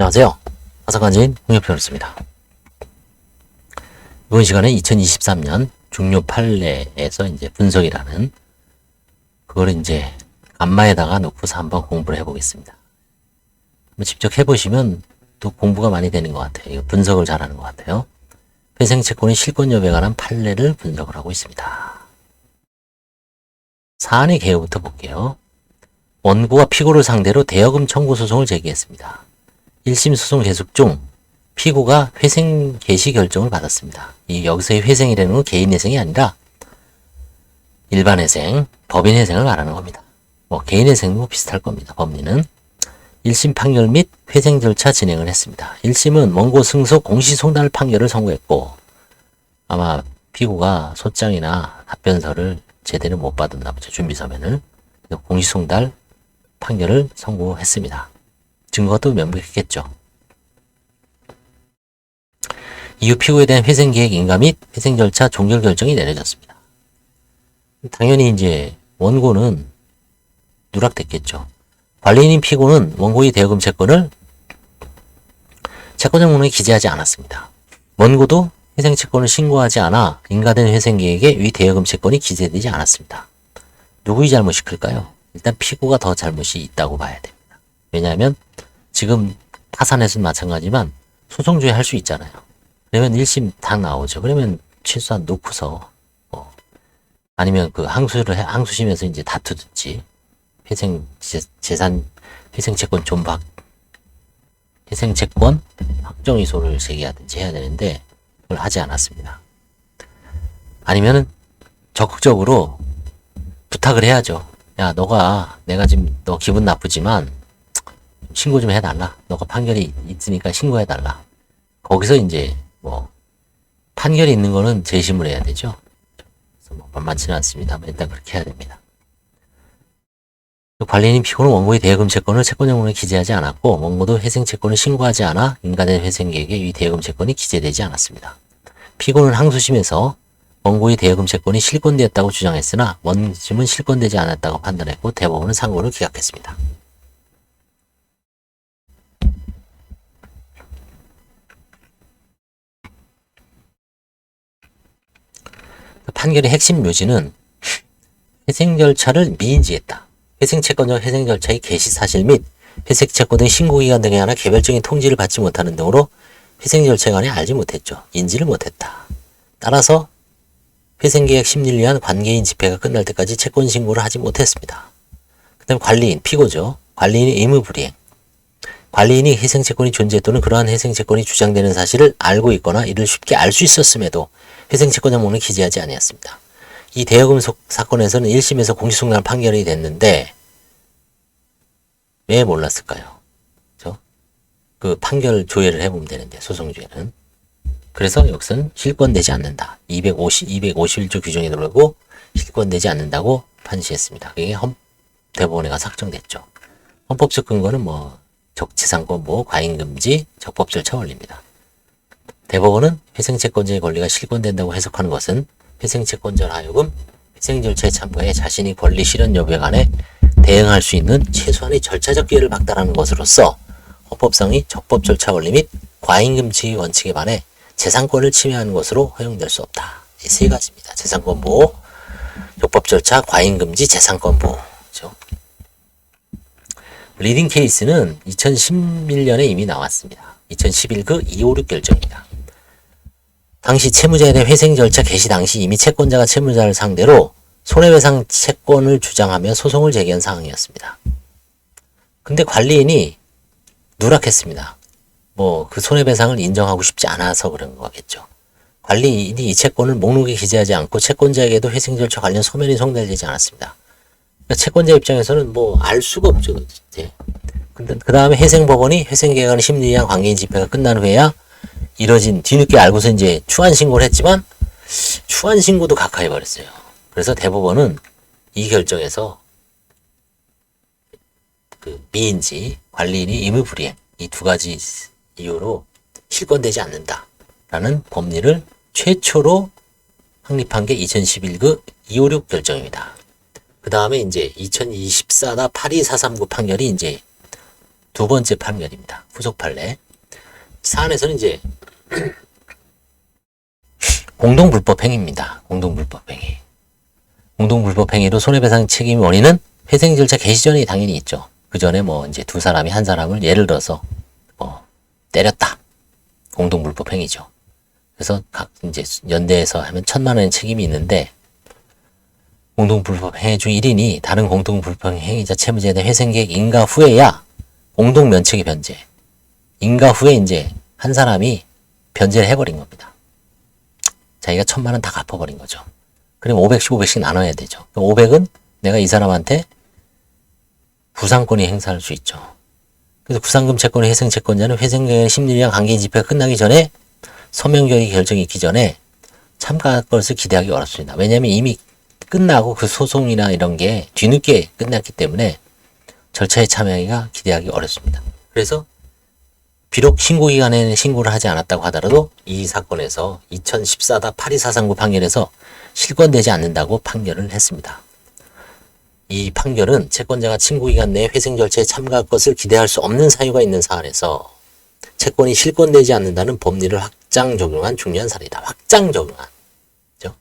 안녕하세요. 화성관진 홍익표였습니다. 이번 시간에 2023년 중요 판례에서 이제 분석이라는 그걸 이제 안마에다가 놓고서 한번 공부를 해보겠습니다. 한번 직접 해보시면 또 공부가 많이 되는 것 같아요. 이거 분석을 잘하는 것 같아요. 회생채권의 실권 여부에 관한 판례를 분석을 하고 있습니다. 사안의 개요부터 볼게요. 원고가 피고를 상대로 대여금 청구 소송을 제기했습니다. 1심 소송 계속 중 피고가 회생 개시 결정을 받았습니다. 여기서의 회생이라는 건 개인 회생이 아니라 일반 회생, 법인 회생을 말하는 겁니다. 개인 회생도 비슷할 겁니다. 법리는 1심 판결 및 회생 절차 진행을 했습니다. 1심은 원고 승소 공시송달 판결을 선고했고 아마 피고가 소장이나 답변서를 제대로 못 받았나 보죠. 준비서면을. 공시송달 판결을 선고했습니다. 증거도 명백했겠죠. 이후 피고에 대한 회생계획 인가 및 회생 절차 종결 결정이 내려졌습니다. 당연히 이제 원고는 누락됐겠죠. 관리인인 피고는 원고의 대여금 채권을 채권자 목록에 기재하지 않았습니다. 원고도 회생 채권을 신고하지 않아 인가된 회생계획에 위 대여금 채권이 기재되지 않았습니다. 누구의 잘못이 클까요? 일단 피고가 더 잘못이 있다고 봐야 됩니다. 왜냐하면 지금 파산에서는 마찬가지지만 소송주에 할 수 있잖아요. 그러면 1심 딱 나오죠. 그러면 최소한 놓고서 아니면 그 항소심에서 이제 다투든지 회생채권 회생채권 확정이소를 제기하든지 해야 되는데 그걸 하지 않았습니다. 아니면은 적극적으로 부탁을 해야죠. 야, 내가 지금 너 기분 나쁘지만 신고 좀 해달라. 너가 판결이 있으니까 신고해달라. 거기서 이제 판결이 있는 거는 재심을 해야 되죠. 그래서 만만치는 않습니다. 일단 그렇게 해야 됩니다. 관리인인 피고는 원고의 대여금 채권을 채권자 목록에 기재하지 않았고 원고도 회생 채권을 신고하지 않아 인가된 회생계획에 이 대여금 채권이 기재되지 않았습니다. 피고는 항소심에서 원고의 대여금 채권이 실권되었다고 주장했으나 원심은 실권되지 않았다고 판단했고 대법원은 상고를 기각했습니다. 판결의 핵심 묘지는 회생 절차를 미인지했다. 회생채권자 회생 절차의 개시 사실 및 회생채권 등 신고기간 등에 관한 개별적인 통지를 받지 못하는 등으로 회생 절차에 관해 알지 못했죠. 인지를 못했다. 따라서 회생계획 심리를 위한 관계인 집회가 끝날 때까지 채권 신고를 하지 못했습니다. 그 다음에 관리인, 피고죠. 관리인의 의무불이행. 관리인이 회생채권이 존재 또는 그러한 회생채권이 주장되는 사실을 알고 있거나 이를 쉽게 알 수 있었음에도 회생채권자 목록에 기재하지 아니었습니다. 이 대여금 사건에서는 1심에서 공시송달 판결이 됐는데 왜 몰랐을까요? 그렇죠? 그 판결 조회를 해보면 되는데 소송주에는 그래서 여기서는 실권되지 않는다. 251조 규정에 들어오고 실권되지 않는다고 판시했습니다. 그게 대법원에 가서 확정됐죠. 헌법적 근거는 적재산권 보호, 과잉금지, 적법 절차 원리입니다. 대법원은 회생채권자의 권리가 실권된다고 해석하는 것은 회생채권자로 하여금 회생 절차에 참가해 자신이 권리 실현 여부에 관해 대응할 수 있는 최소한의 절차적 기회를 박탈하는 것으로서 헌법상의 적법 절차 원리 및 과잉금지 원칙에 반해 재산권을 침해하는 것으로 허용될 수 없다. 이 세 가지입니다. 재산권 보호, 적법 절차, 과잉금지, 재산권 보호. 그렇죠? 리딩 케이스는 2011년에 이미 나왔습니다. 2011 그 256 결정입니다. 당시 채무자에 대한 회생 절차 개시 당시 이미 채권자가 채무자를 상대로 손해배상 채권을 주장하며 소송을 제기한 상황이었습니다. 근데 관리인이 누락했습니다. 그 손해배상을 인정하고 싶지 않아서 그런 거겠죠. 관리인이 이 채권을 목록에 기재하지 않고 채권자에게도 회생 절차 관련 서면이 송달되지 않았습니다. 그러니까 채권자 입장에서는 알 수가 없죠. 근데 그 다음에 회생법원이 회생계획안의 심리위한 관계인 집회가 끝난 후에야 이뤄진 뒤늦게 알고서 이제 추한 신고를 했지만 추한 신고도 각하해버렸어요. 그래서 대법원은 이 결정에서 미인지, 관리인이 의무불이행 이 두 가지 이유로 실권되지 않는다라는 법리를 최초로 확립한 게 2011 그 256 결정입니다. 그 다음에 이제 2024-82439 판결이 이제 두 번째 판결입니다. 후속 판례. 사안에서는 이제 공동불법행위입니다. 공동불법행위. 공동불법행위로 손해배상 책임 원인은 회생 절차 개시 전에 당연히 있죠. 그 전에 뭐 이제 두 사람이 한 사람을 예를 들어서 때렸다. 공동불법행위죠. 그래서 각 이제 연대에서 하면 1,000만 원의 책임이 있는데 공동불법행위 중 1인이 다른 공동불법행위자 채무자에 대한 회생계획 인가 후에야 공동면책이 변제. 인가 후에 이제 한 사람이 변제를 해버린 겁니다. 자기가 1,000만 원 다 갚아버린 거죠. 그럼 500씩 500씩 나눠야 되죠. 500은 내가 이 사람한테 부상권이 행사할 수 있죠. 그래서 구상금 채권의 회생 채권자는 회생계획의 심리랑 관계인 집회가 끝나기 전에 서명결의 결정이 있기 전에 참가할 것을 기대하기 어렵습니다. 왜냐하면 이미 끝나고 그 소송이나 이런 게 뒤늦게 끝났기 때문에 절차에 참여하기가 기대하기 어렵습니다. 그래서 비록 신고기간에는 신고를 하지 않았다고 하더라도 이 사건에서 2014-82439 판결에서 실권되지 않는다고 판결을 했습니다. 이 판결은 채권자가 신고기간 내에 회생 절차에 참가할 것을 기대할 수 없는 사유가 있는 사안에서 채권이 실권되지 않는다는 법리를 확장 적용한 중요한 사례이다. 확장 적용한. 그죠?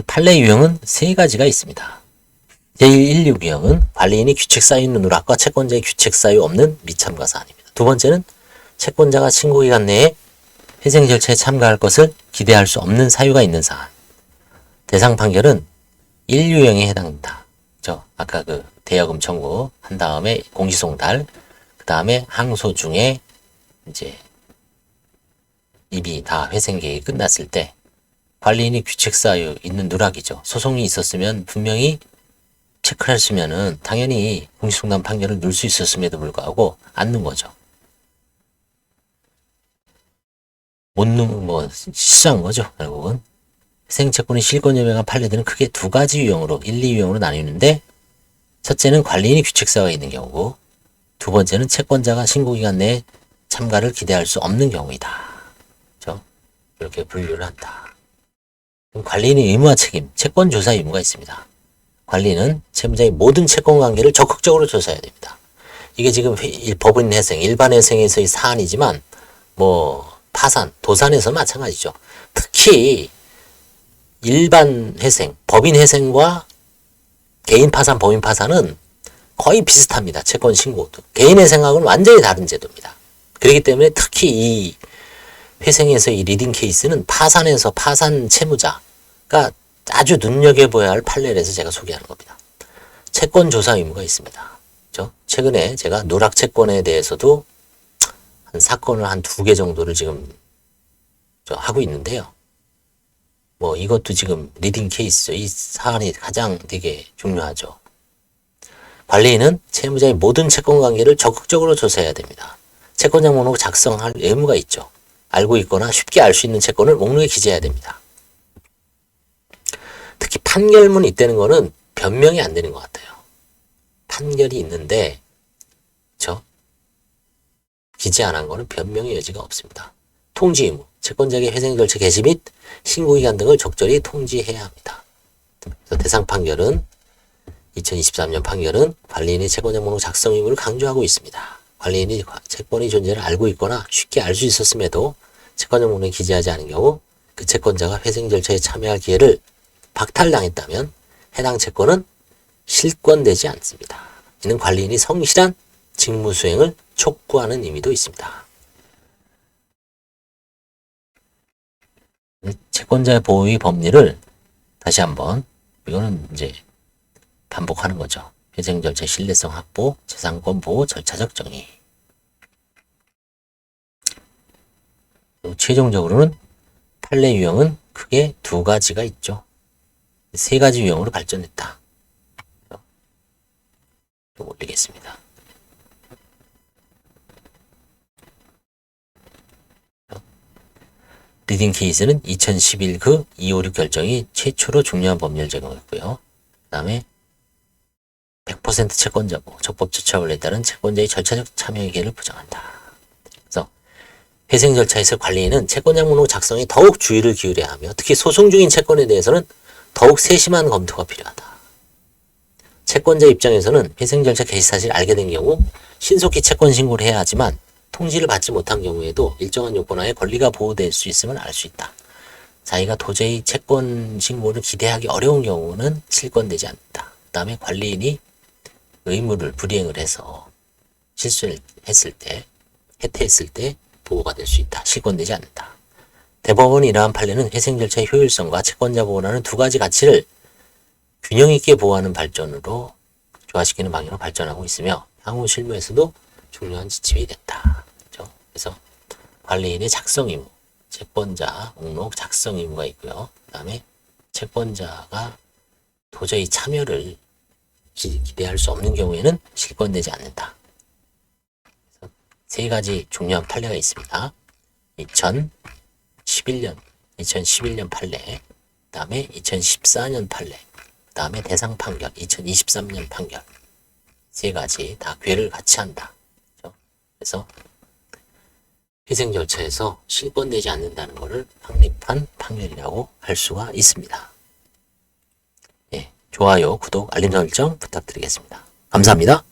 판례 유형은 세 가지가 있습니다. 제116 유형은 관리인이 규칙 사유 있는 누락과 채권자의 규칙 사유 없는 미참가 사안입니다. 두 번째는 채권자가 신고기간 내에 회생 절차에 참가할 것을 기대할 수 없는 사유가 있는 사안. 대상 판결은 1유형에 해당된다. 아까 그 대여금 청구 한 다음에 공시송달, 그 다음에 항소 중에 이제 이미 다 회생 계획이 끝났을 때 관리인이 규칙 사유 있는 누락이죠. 소송이 있었으면 분명히 체크를 했으면은 당연히 공시송달 판결을 넣을 수 있었음에도 불구하고 안 넣은 거죠. 못 넣은 실수한 거죠. 결국은 회생채권의 실권여부가 판례되는 크게 두 가지 유형으로 1, 2유형으로 나뉘는데 첫째는 관리인이 규칙사유가 있는 경우고 두 번째는 채권자가 신고기간 내에 참가를 기대할 수 없는 경우이다. 그렇죠? 이렇게 분류를 한다. 관리인의 의무와 책임, 채권조사 의무가 있습니다. 관리인은 채무자의 모든 채권관계를 적극적으로 조사해야 됩니다. 이게 지금 법인 회생, 일반 회생에서의 사안이지만 파산, 도산에서 마찬가지죠. 특히 일반 회생, 법인 회생과 개인 파산, 법인 파산은 거의 비슷합니다. 채권 신고도. 개인 회생하고는 완전히 다른 제도입니다. 그렇기 때문에 특히 이 회생에서 이 리딩 케이스는 파산에서 파산 채무자가 아주 눈여겨봐야 할 판례라서 제가 소개하는 겁니다. 채권 조사 의무가 있습니다. 그렇죠? 최근에 제가 누락 채권에 대해서도 한 사건을 한 2개 정도를 지금 하고 있는데요. 이것도 지금 리딩 케이스죠. 이 사안이 가장 되게 중요하죠. 관리인은 채무자의 모든 채권 관계를 적극적으로 조사해야 됩니다. 채권자 목록 작성할 의무가 있죠. 알고 있거나 쉽게 알 수 있는 채권을 목록에 기재해야 됩니다. 특히 판결문이 있다는 거는 변명이 안 되는 것 같아요. 판결이 있는데 기재 안 한 거는 변명의 여지가 없습니다. 통지 의무, 채권자에게 회생 절차 개시 및 신고기간 등을 적절히 통지해야 합니다. 그래서 대상 판결은 2023년 판결은 관리인의 채권자 목록 작성 의무를 강조하고 있습니다. 관리인이 채권의 존재를 알고 있거나 쉽게 알 수 있었음에도 채권자 목록에 기재하지 않은 경우 그 채권자가 회생 절차에 참여할 기회를 박탈당했다면 해당 채권은 실권되지 않습니다. 이는 관리인이 성실한 직무 수행을 촉구하는 의미도 있습니다. 채권자의 보호의 법리를 다시 한번 이거는 이제 반복하는 거죠. 회생 절차 신뢰성 확보, 재산권 보호, 절차적 정의. 최종적으로는 판례 유형은 크게 2가지가 있죠. 3가지 유형으로 발전했다. 좀 올리겠습니다. 리딩 케이스는 2011 그 256 결정이 최초로 중요한 법률 제공했고요. 그 다음에 100% 채권자 보호, 적법 조차 원리에 따른 채권자의 절차적 참여의 기회를 보장한다. 그래서 회생 절차에서 관리인은 채권자 목록 작성에 더욱 주의를 기울여야 하며 특히 소송 중인 채권에 대해서는 더욱 세심한 검토가 필요하다. 채권자 입장에서는 회생 절차 개시 사실을 알게 된 경우 신속히 채권 신고를 해야 하지만 통지를 받지 못한 경우에도 일정한 요건하에 권리가 보호될 수 있음을 알 수 있다. 자기가 도저히 채권 신고를 기대하기 어려운 경우는 실권되지 않는다. 그 다음에 관리인이 의무를 불이행을 해서 실수를 했을 때, 해태했을 때 보호가 될 수 있다. 실권되지 않는다. 대법원이 이러한 판례는 회생 절차의 효율성과 채권자 보호라는 두 가지 가치를 균형 있게 보호하는 발전으로 조화시키는 방향으로 발전하고 있으며 향후 실무에서도 중요한 지침이 됐다. 그렇죠? 그래서 관리인의 작성 의무, 채권자 목록 작성 의무가 있고요. 그 다음에 채권자가 도저히 참여를 기대할 수 없는 경우에는 실권되지 않는다. 그래서 세 가지 중요한 판례가 있습니다. 2011년 판례, 그 다음에 2014년 판례, 그 다음에 대상 판결, 2023년 판결. 세 가지 다 궤를 같이 한다. 그렇죠? 그래서 회생 절차에서 실권되지 않는다는 것을 확립한 판결이라고 할 수가 있습니다. 예, 좋아요, 구독, 알림 설정 부탁드리겠습니다. 감사합니다.